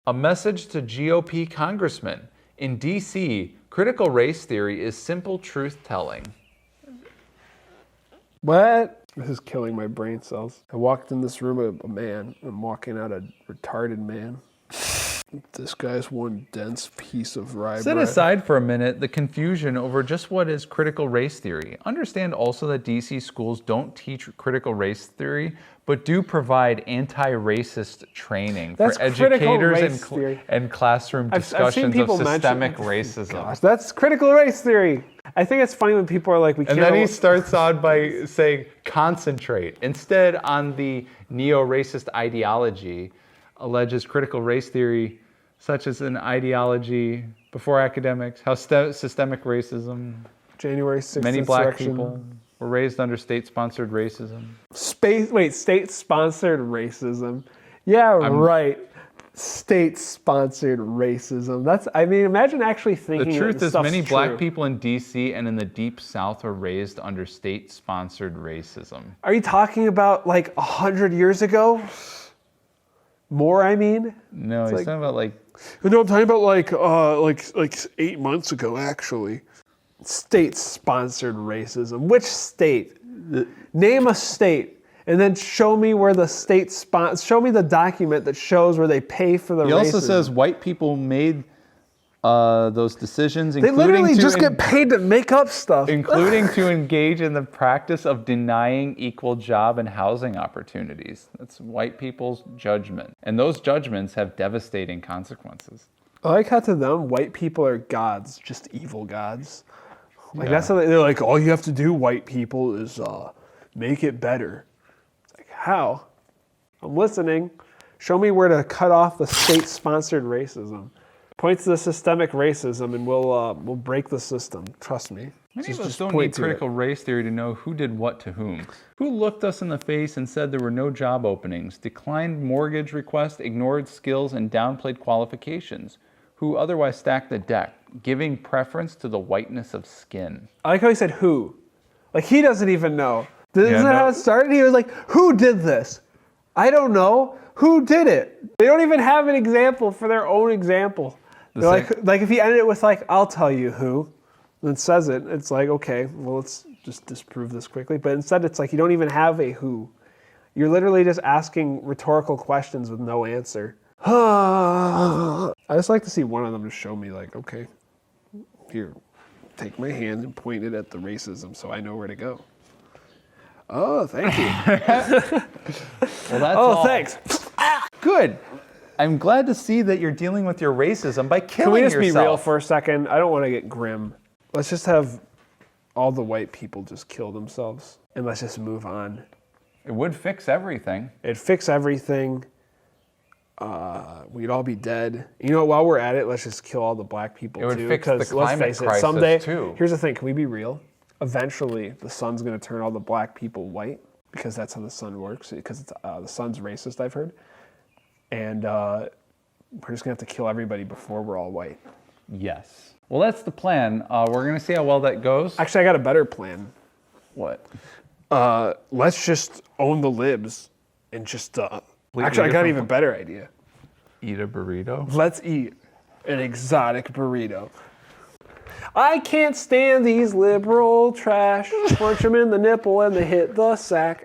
A message to GOP congressmen. In D.C., critical race theory is simple truth-telling. What? This is killing my brain cells. I walked in this room, a man. I'm walking out a retarded man. This guy's one dense piece of rye Set bread. aside for a minute the confusion over just what is critical race theory. Understand also that DC schools don't teach critical race theory, but do provide anti-racist training for educators and classroom discussions of systemic racism. Gosh, that's critical race theory. I think it's funny when people are like, we can't. And then he starts on by saying, concentrate. Instead, on the neo-racist ideology, alleges critical race theory, such as an ideology before academics, how systemic racism, January 6th many black people were raised under state-sponsored racism. State-sponsored racism. Yeah, right. State-sponsored racism. Imagine actually thinking. The truth is, many true. black people in D.C. and in the Deep South were raised under state-sponsored racism. Are you talking about like 100 years ago? More, I mean? No, he's talking about like. No, I'm talking about like 8 months ago, actually. State-sponsored racism. Which state? Name a state, and then show me where the state show me the document that shows where they pay for the racism. He also says white people made those decisions, they literally just get paid to make up stuff. Including to engage in the practice of denying equal job and housing opportunities. That's white people's judgment. And those judgments have devastating consequences. I like how to them, white people are gods, just evil gods. Like that's how they're like, all you have to do, white people, is make it better. It's like, how? I'm listening. Show me where to cut off the state-sponsored racism. Point to the systemic racism, and we'll break the system. Trust me. Many of us don't need critical race theory to know who did what to whom. Who looked us in the face and said there were no job openings, declined mortgage requests, ignored skills, and downplayed qualifications. Who otherwise stacked the deck, giving preference to the whiteness of skin. I like how he said who. Like he doesn't even know. Isn't that how it started? He was like, who did this? I don't know. Who did it? They don't even have an example for their own example. Like if he ended it with like, I'll tell you who, then says it, it's like, okay, well, let's just disprove this quickly. But instead it's like you don't even have a who. You're literally just asking rhetorical questions with no answer. I just like to see one of them just show me like, okay, here, take my hand and point it at the racism so I know where to go. Oh, thank you. Well, that's all. Thanks. Good. I'm glad to see that you're dealing with your racism by killing yourself. Can we just be real for a second? I don't want to get grim. Let's just have all the white people just kill themselves, and let's just move on. It would fix everything. It'd fix everything. We'd all be dead. You know what? While we're at it, let's just kill all the black people too. It would fix the climate crisis someday, too. Here's the thing. Can we be real? Eventually, the sun's going to turn all the black people white because that's how the sun works. Because the sun's racist, I've heard. And we're just going to have to kill everybody before we're all white. Yes. Well, that's the plan. We're going to see how well that goes. Actually, I got a better plan. What? Let's just own the libs and just... Actually, I got an even better idea. Eat a burrito? Let's eat an exotic burrito. I can't stand these liberal trash. Punch them in the nipple and they hit the sack.